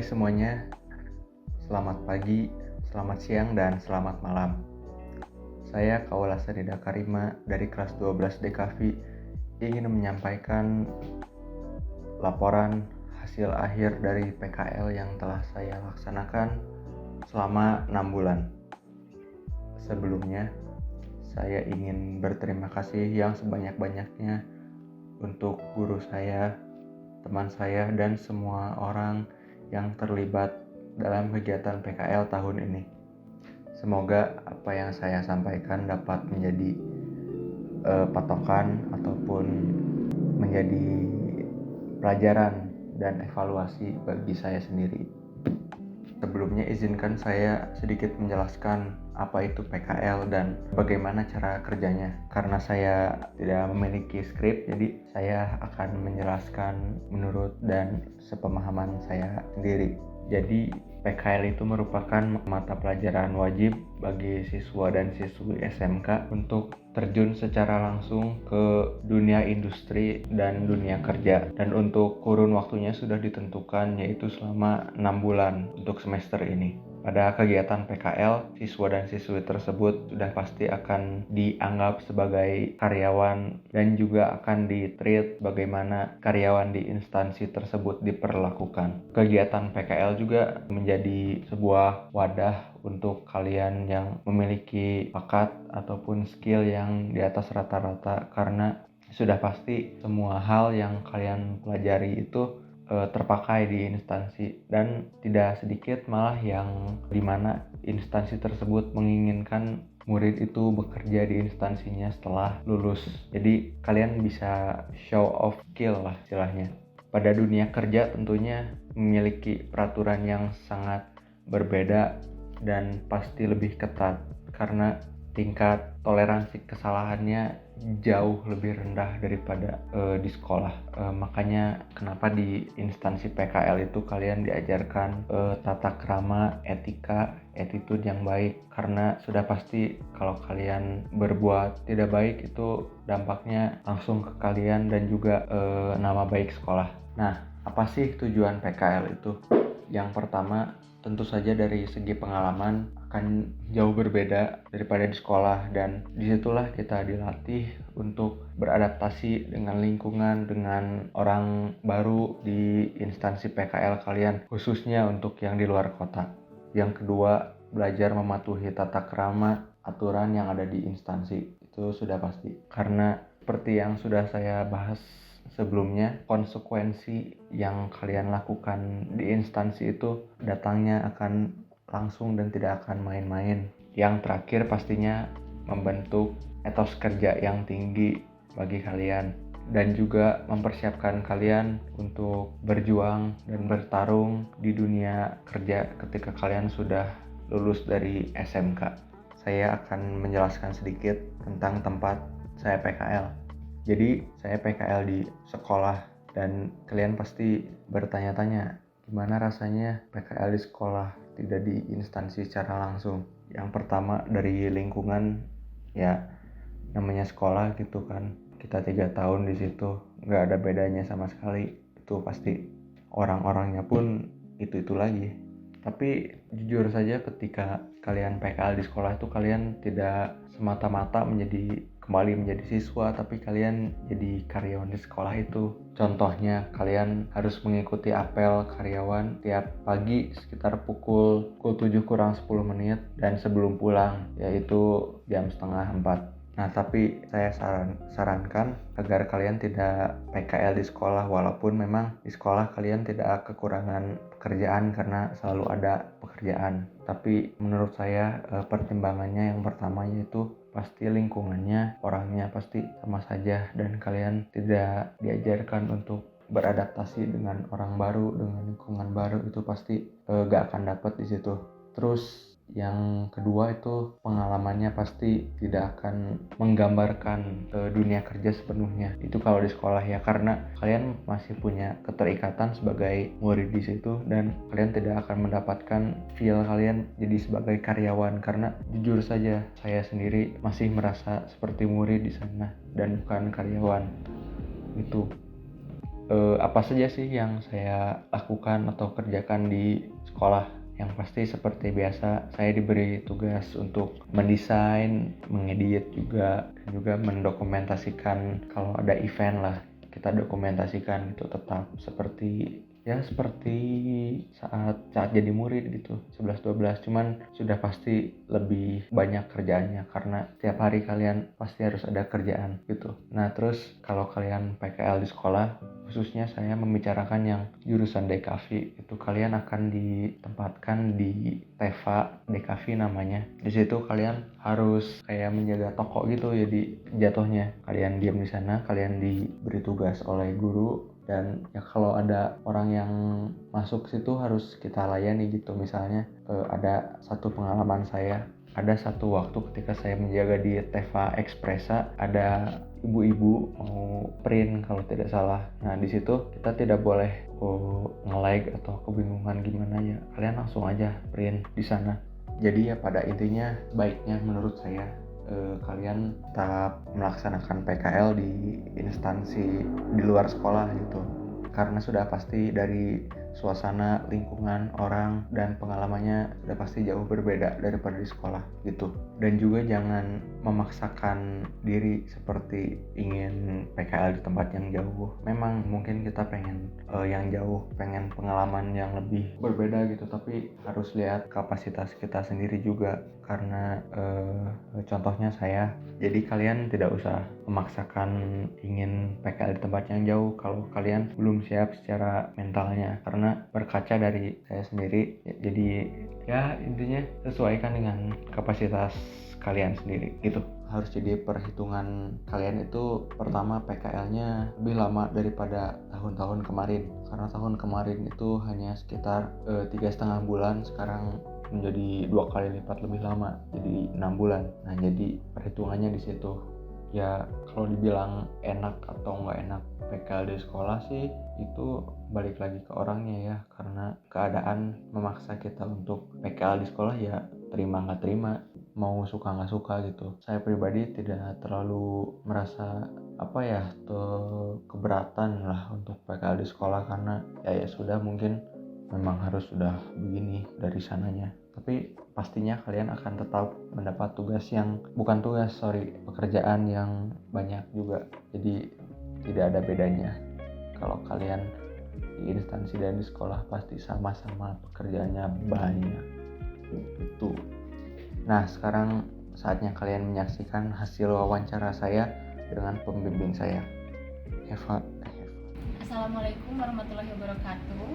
semuanya, selamat pagi, selamat siang, dan selamat malam. Saya Kaula Sarida Karima dari kelas 12 DKV ingin menyampaikan laporan hasil akhir dari PKL yang telah saya laksanakan selama 6 bulan. Sebelumnya, saya ingin berterima kasih yang sebanyak-banyaknya untuk guru saya, teman saya, dan semua orang yang terlibat dalam kegiatan PKL tahun ini. Semoga apa yang saya sampaikan dapat menjadi patokan ataupun menjadi pelajaran dan evaluasi bagi saya sendiri. Sebelumnya izinkan saya sedikit menjelaskan apa itu PKL dan bagaimana cara kerjanya. Karena saya tidak memiliki skrip, jadi saya akan menjelaskan menurut dan sepemahaman saya sendiri. Jadi PKL itu merupakan mata pelajaran wajib bagi siswa dan siswi SMK untuk terjun secara langsung ke dunia industri dan dunia kerja. Dan untuk kurun waktunya sudah ditentukan, yaitu selama 6 bulan untuk semester ini. Pada kegiatan PKL, siswa dan siswi tersebut sudah pasti akan dianggap sebagai karyawan dan juga akan di-treat bagaimana karyawan di instansi tersebut diperlakukan. Kegiatan PKL juga menjadi sebuah wadah untuk kalian yang memiliki bakat ataupun skill yang di atas rata-rata, karena sudah pasti semua hal yang kalian pelajari itu terpakai di instansi, dan tidak sedikit malah yang dimana instansi tersebut menginginkan murid itu bekerja di instansinya setelah lulus. Jadi kalian bisa show off skill lah istilahnya. Pada dunia kerja tentunya memiliki peraturan yang sangat berbeda dan pasti lebih ketat karena tingkat toleransi kesalahannya jauh lebih rendah daripada di sekolah. Makanya kenapa di instansi PKL itu kalian diajarkan tata krama, etika, attitude yang baik, karena sudah pasti kalau kalian berbuat tidak baik itu dampaknya langsung ke kalian dan juga nama baik sekolah. Nah, apa sih tujuan PKL itu? Yang pertama, tentu saja dari segi pengalaman akan jauh berbeda daripada di sekolah, dan disitulah kita dilatih untuk beradaptasi dengan lingkungan, dengan orang baru di instansi PKL kalian, khususnya untuk yang di luar kota. Yang kedua, belajar mematuhi tata krama, aturan yang ada di instansi. Itu sudah pasti, karena seperti yang sudah saya bahas sebelumnya, konsekuensi yang kalian lakukan di instansi itu datangnya akan langsung dan tidak akan main-main. Yang terakhir pastinya membentuk etos kerja yang tinggi bagi kalian dan juga mempersiapkan kalian untuk berjuang dan bertarung di dunia kerja ketika kalian sudah lulus dari SMK. Saya akan menjelaskan sedikit tentang tempat saya PKL. Jadi saya PKL di sekolah, dan kalian pasti bertanya-tanya gimana rasanya PKL di sekolah, tidak di instansi secara langsung. Yang pertama dari lingkungan, ya namanya sekolah gitu kan, kita 3 tahun di situ, nggak ada bedanya sama sekali. Itu pasti orang-orangnya pun itu lagi. Tapi jujur saja ketika kalian PKL di sekolah itu kalian tidak semata-mata kembali menjadi siswa, tapi kalian jadi karyawan di sekolah itu. Contohnya, kalian harus mengikuti apel karyawan tiap pagi sekitar pukul 7 kurang 10 menit dan sebelum pulang, yaitu jam setengah 4. Nah, tapi saya sarankan agar kalian tidak PKL di sekolah, walaupun memang di sekolah kalian tidak kekurangan pekerjaan karena selalu ada pekerjaan. Tapi menurut saya pertimbangannya yang pertama yaitu pasti lingkungannya, orangnya pasti sama saja, dan kalian tidak diajarkan untuk beradaptasi dengan orang baru, dengan lingkungan baru, itu pasti gak akan dapat di situ. Terus yang kedua itu pengalamannya pasti tidak akan menggambarkan dunia kerja sepenuhnya. Itu kalau di sekolah ya, karena kalian masih punya keterikatan sebagai murid di situ dan kalian tidak akan mendapatkan feel kalian jadi sebagai karyawan, karena jujur saja saya sendiri masih merasa seperti murid di sana dan bukan karyawan. Itu. apa saja sih yang saya lakukan atau kerjakan di sekolah. Yang pasti seperti biasa saya diberi tugas untuk mendesain, mengedit juga, dan juga mendokumentasikan kalau ada event lah. Kita dokumentasikan itu tetap seperti saat jadi murid gitu 11-12, cuman sudah pasti lebih banyak kerjaannya karena tiap hari kalian pasti harus ada kerjaan gitu. Nah terus kalau kalian PKL di sekolah, khususnya saya membicarakan yang jurusan DKV, itu kalian akan ditempatkan di TEVA DKV namanya. Di situ kalian harus kayak menjaga toko gitu, jadi jatuhnya kalian diam di sana, kalian diberi tugas oleh guru, dan ya kalau ada orang yang masuk situ harus kita layani gitu. Misalnya ada satu pengalaman saya, ada satu waktu ketika saya menjaga di Teva Expressa, ada ibu-ibu mau print kalau tidak salah. Nah di situ kita tidak boleh nge-lag atau kebingungan gimana ya, kalian langsung aja print di sana. Jadi ya pada intinya baiknya menurut saya kalian tetap melaksanakan PKL di instansi di luar sekolah gitu, karena sudah pasti dari suasana, lingkungan, orang, dan pengalamannya sudah pasti jauh berbeda daripada di sekolah gitu. Dan juga jangan memaksakan diri seperti ingin PKL di tempat yang jauh. Memang mungkin kita pengen yang jauh, pengen pengalaman yang lebih berbeda gitu, tapi harus lihat kapasitas kita sendiri juga. Karena contohnya saya, jadi kalian tidak usah memaksakan ingin PKL di tempat yang jauh kalau kalian belum siap secara mentalnya. Karena berkaca dari saya sendiri, jadi ya intinya sesuaikan dengan kapasitas kalian sendiri gitu. Harus jadi perhitungan kalian itu, pertama PKL-nya lebih lama daripada tahun-tahun kemarin, karena tahun kemarin itu hanya sekitar 3,5 bulan, sekarang menjadi 2 kali lipat lebih lama, jadi 6 bulan. Nah jadi perhitungannya di situ. Ya kalau dibilang enak atau nggak enak PKL di sekolah sih, itu balik lagi ke orangnya ya, karena keadaan memaksa kita untuk PKL di sekolah, ya terima nggak terima, mau suka nggak suka gitu. Saya pribadi tidak terlalu merasa keberatan lah untuk PKL di sekolah, karena ya sudah, mungkin memang harus sudah begini dari sananya. Tapi pastinya kalian akan tetap mendapat pekerjaan yang banyak juga. Jadi tidak ada bedanya. Kalau kalian di instansi dan di sekolah pasti sama-sama pekerjaannya banyak. Itu. Nah, sekarang saatnya kalian menyaksikan hasil wawancara saya dengan pembimbing saya, Eva. Assalamualaikum warahmatullahi wabarakatuh.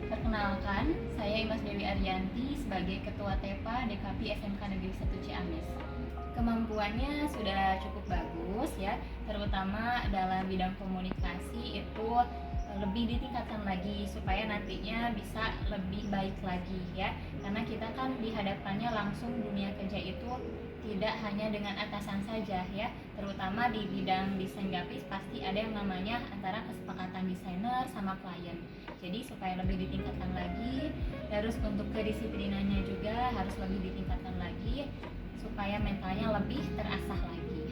Perkenalkan, saya Imas Dewi Ariyanti sebagai Ketua TEPA DKP SMK Negeri 1 Ciamis. Kemampuannya sudah cukup bagus ya, terutama dalam bidang komunikasi itu lebih ditingkatkan lagi supaya nantinya bisa lebih baik lagi ya. Karena kita kan dihadapkannya langsung dunia kerja itu tidak hanya dengan atasan saja ya, terutama di bidang desain grafis pasti ada yang namanya antara kesepakatan desainer sama klien. Jadi supaya lebih ditingkatkan lagi, terus untuk kedisiplinannya juga harus lebih ditingkatkan lagi supaya mentalnya lebih terasah lagi.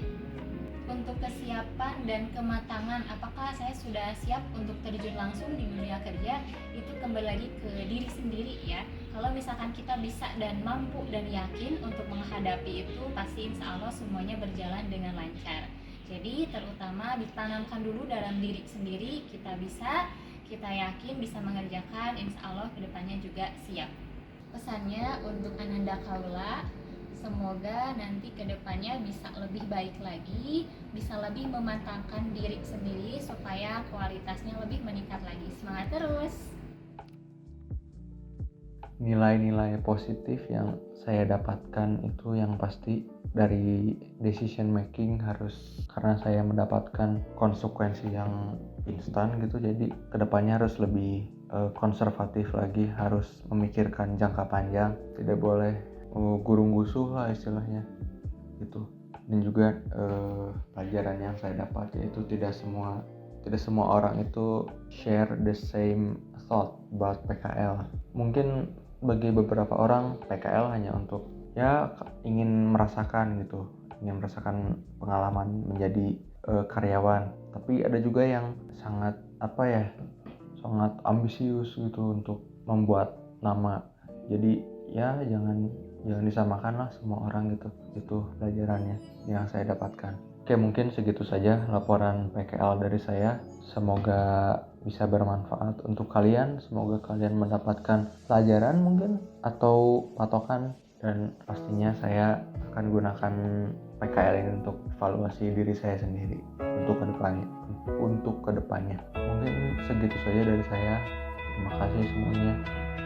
Untuk kesiapan dan kematangan, apakah saya sudah siap untuk terjun langsung di dunia kerja, itu kembali lagi ke diri sendiri ya. Kalau misalkan kita bisa dan mampu dan yakin untuk menghadapi itu, pasti insya Allah semuanya berjalan dengan lancar. Jadi terutama ditanamkan dulu dalam diri sendiri, kita bisa, kita yakin bisa mengerjakan, insya Allah kedepannya juga siap. Pesannya untuk Ananda Kaula, semoga nanti kedepannya bisa lebih baik lagi, bisa lebih memantapkan diri sendiri supaya kualitasnya lebih meningkat lagi. Semangat terus! Nilai-nilai positif yang saya dapatkan itu yang pasti dari decision making, harus karena saya mendapatkan konsekuensi yang instan gitu, jadi kedepannya harus lebih konservatif lagi, harus memikirkan jangka panjang, tidak boleh gurung gusuh lah istilahnya gitu. Dan juga pelajaran yang saya dapat yaitu tidak semua orang itu share the same thought about PKL. Mungkin bagi beberapa orang PKL hanya untuk ingin merasakan pengalaman menjadi karyawan, tapi ada juga yang sangat sangat ambisius gitu untuk membuat nama. Jadi ya jangan disamakan lah semua orang gitu. Itu pelajarannya yang saya dapatkan. Oke, mungkin segitu saja laporan PKL dari saya. Semoga bisa bermanfaat untuk kalian. Semoga kalian mendapatkan pelajaran mungkin atau patokan, dan pastinya saya akan gunakan PKL ini untuk evaluasi diri saya sendiri untuk kedepannya. Mungkin segitu saja dari saya. Terima kasih semuanya.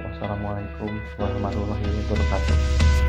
Wassalamualaikum warahmatullahi wabarakatuh.